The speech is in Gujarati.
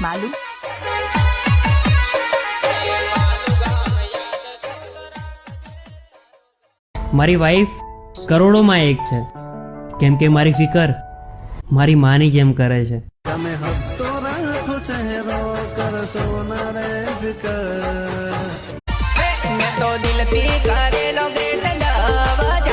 માલુમ મારી વાઈફ કરોડોમાં એક છે, કેમ કે મારી ફિકર મારી માની જેમ કરે છે. તમે હસતો રાખો ચહેરો કરશો ના રે ફિકર मैं तो दिल पे कर